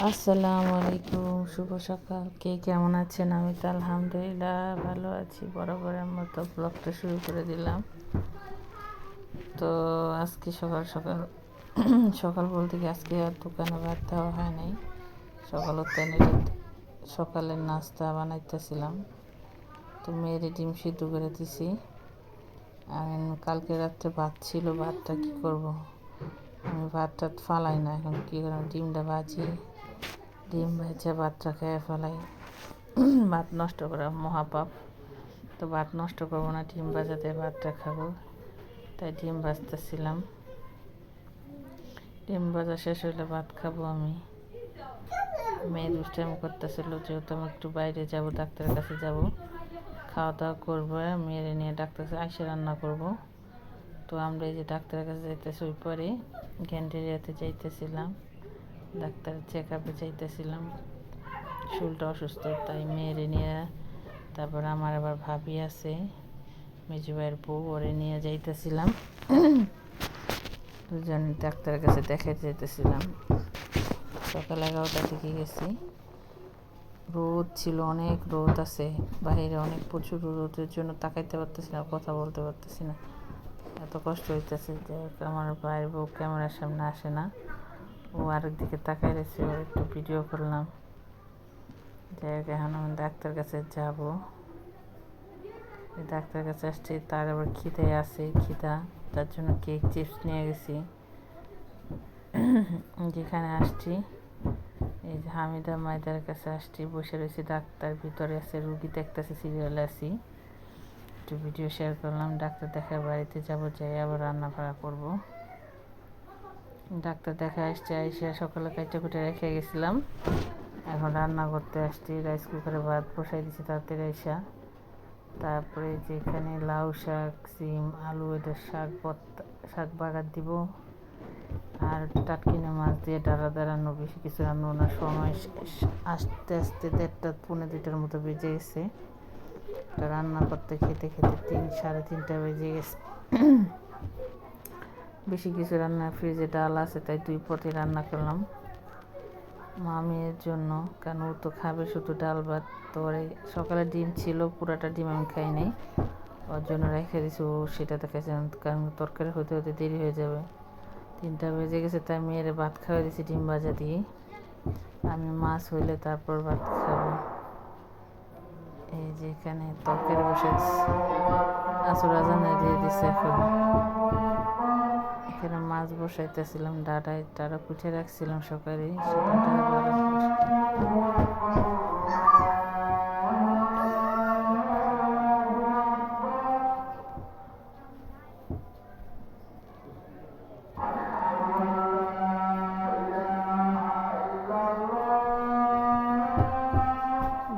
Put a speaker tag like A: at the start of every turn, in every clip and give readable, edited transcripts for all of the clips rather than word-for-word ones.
A: আসসালামু আলাইকুম, শুভ সকাল। কে কেমন আছেন? আমি তো আলহামদুলিল্লাহ ভালো আছি। বরাবরের মতো ব্লগটা শুরু করে দিলাম। তো আজকে সকাল সকাল সকাল বলতে কি আজকে আর দোকানে ভাত দেওয়া হয় নাই। সকালের নাস্তা বানাইতেছিলাম। তো মেয়েরে ডিম সিদ্ধ করে দিছি। আর কালকে রাত্রে ভাত ছিল, ভাতটা কী করব, আমি ভাতটা ফালাই না, এখন কী করলাম, ডিমটা ভাজি, ডিম ভেজে ভাতটা খেয়ে ফেলাই। ভাত নষ্ট করা মহাপাপ। তো ভাত নষ্ট করবো না, ডিম ভাজাতে ভাতটা খাবো, তাই ডিম ভাজতেছিলাম। ডিম ভাজা শেষ হলে ভাত খাবো আমি। মেয়ে দুষ্টামি করতেছিল, যেহেতু আমি একটু বাইরে যাব, ডাক্তারের কাছে যাব, খাওয়া দাওয়া করবো, মেয়েরে নিয়ে ডাক্তার আইসে রান্না করব। তো আমরা এই যে ডাক্তারের কাছে যাইতেছি, ওই পরে গ্যান্ডেরিয়াতে যাইতেছিলাম, ডাক্তারের চেক আপে যাইতেছিলাম। শরীরটা অসুস্থ, তাই মেয়েরে নিয়ে, তারপর আমার আবার ভাবি আছে, মেজু ভাইয়ের বউ, ওরে নিয়ে যাইতেছিলাম। দুজন ডাক্তারের কাছে দেখাইতে যাইতেছিলাম। সকাল 11টার দিকে গেছি। রোদ ছিল, অনেক রোদ আছে বাইরে, অনেক প্রচুর রোদের জন্য তাকাইতে পারতেছি না, কথা বলতে পারতেছি না, এত কষ্ট হইতেছে। যে আমার ভাইয়ের বউ ক্যামেরার সামনে আসে না, ও আরেক দিকে তাকাই রয়েছে, ও একটু ভিডিও করলাম। এখন আমি ডাক্তার কাছে যাব। ডাক্তারের কাছে আসছি, তার আবার খিদে আছে, তার জন্য কেক চিপস নিয়ে গেছি। যেখানে আসছি, এই যে হামিদা মাইদার কাছে আসছি, বসে রয়েছি, ডাক্তার ভিতরে আছে, রুগী দেখতেছে, সিরিয়ালে আছি, একটু ভিডিও শেয়ার করলাম। ডাক্তার দেখার বাড়িতে যাবো, যাই আবার রান্না বাড়া করবো। ডাক্তার দেখা আসছে, আইসা সকালে কাইটে কুটে রেখে গেছিলাম, এখন রান্না করতে আসছি। রাইস কুকারে ভাত বসাই দিছি তাড়াতাড়ি আইসা। তারপরে যেখানে লাউ শাক, সিম, আলু, এটা শাক বাগার দিব, আর টাটকিনে মাছ দিয়ে ডালা দাঁড়ানো, বেশি কিছু রান্না না। সময় আস্তে আস্তে 1:30 পৌনে 2টার মতো বেজে গেছে। এটা রান্না করতে খেতে খেতে 3 সাড়ে 3টা বেজে গেছে। বেশি কিছু রান্না, ফ্রিজে ডাল আছে, তাই 2 পদে রান্না করলাম মামির জন্য, কারণ ও তো খাবে শুধু ডাল ভাত। তো সকালে ডিম ছিল, পুরাটা ডিম আমি খাই নাই, ওর জন্য রেখে দিছি, ও সেটাতে খাইছে, কারণ তরকারি হতে হতে দেরি হয়ে যাবে। 3টা বেজে গেছে, তাই মেয়ের ভাত খাওয়াই দিছি ডিম ভাজা দিয়ে। আমি মাছ হইলে তারপর ভাত খাবো। এই যে এখানে তরকারি বসে আসর আজানে দিয়ে দিছে, এখন এখানে মাছ বসাইতেছিলাম। ডাটা কুটে রাখছিলাম সকালে,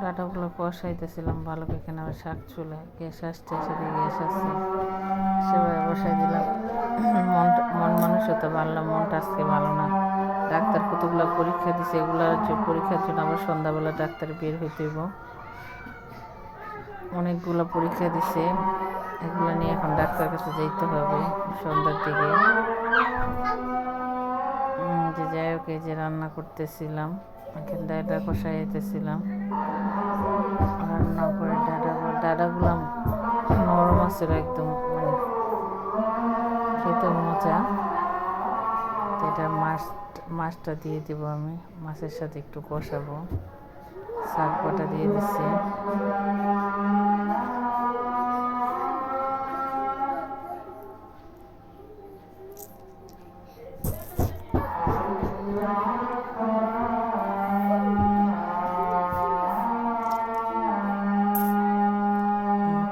A: ডাটাগুলো কষাইতেছিলাম ভালো করে। এখানে আবার শাক চুলা, গ্যাস আসছে, সাথে গ্যাস আসছে, সেভাবে বসাই দিলাম। মন মানুষতা ভালো, মনটা আজকে ভালো না। ডাক্তার কতগুলো পরীক্ষা দিছে, এগুলোর পরীক্ষার জন্য আবার সন্ধ্যাবেলা ডাক্তার বের হইতে হইব। অনেকগুলো পরীক্ষা দিছে, এগুলো নিয়ে এখন ডাক্তার কাছে যাইতে হবে সন্ধ্যার দিকে। যে যাই হোক, এই যে রান্না করতেছিলাম, এখানে ডাটা কষাইতেছিলাম। রান্না করে ডাটাগুলো নরম আছে একদম, মানে খেতে মজা। তো এটা মাছটা দিয়ে দিব আমি, মাছের সাথে একটু কষাবো। শাক বাটা দিয়ে দিচ্ছি।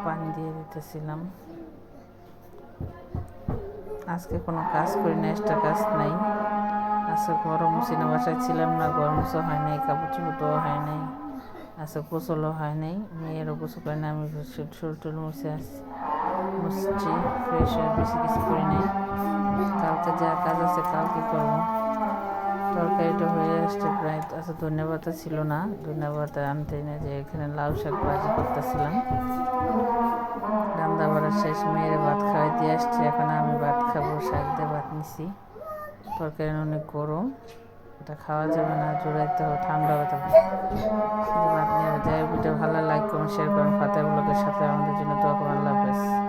A: পানি দিয়ে দিতেছিলাম। আজকে কোনো কাজ করি না, এক্সট্রা কাজ নাই। আজকে ঘরও মুছি না, বাসায় ছিলাম না, ঘর মুছা হয় নাই, কাপড় চোপড় ধোয়া হয় নাই, আজকে গোসলও হয় নাই, মেয়েরও গোসল করে না। আমি শরীর টুল মুছছি, ফ্রেশ হয়ে বেশি কিছু করি নাই। কালকে যা কাজ আছে কালকে করবো। তরকারিটা হয়ে আসছে প্রায়। আচ্ছা, ধন্যবাদ ছিল না, ধন্যবাদ আনতে না, যে এখানে লাউ শাক ভাজি করতেছিলাম। রান্না বাড়া শেষ, মেয়ের ভাত খাওয়াই দিয়ে আসছে, এখন আমি ভাত খাবো। শাক দিয়ে ভাত নিছি, তরকারি অনেক গরম, এটা খাওয়া যাবে না, জোড়াইতে হবে, ঠান্ডা হবে তখন। ভাত নিয়ে যাই। ভিডিও ভালো, লাইক কমেন্ট শেয়ার করেন। ফাতেহা ব্লগের সাথে আমাদের জন্য দোয়া করবেন। আল্লাহ হাফেজ।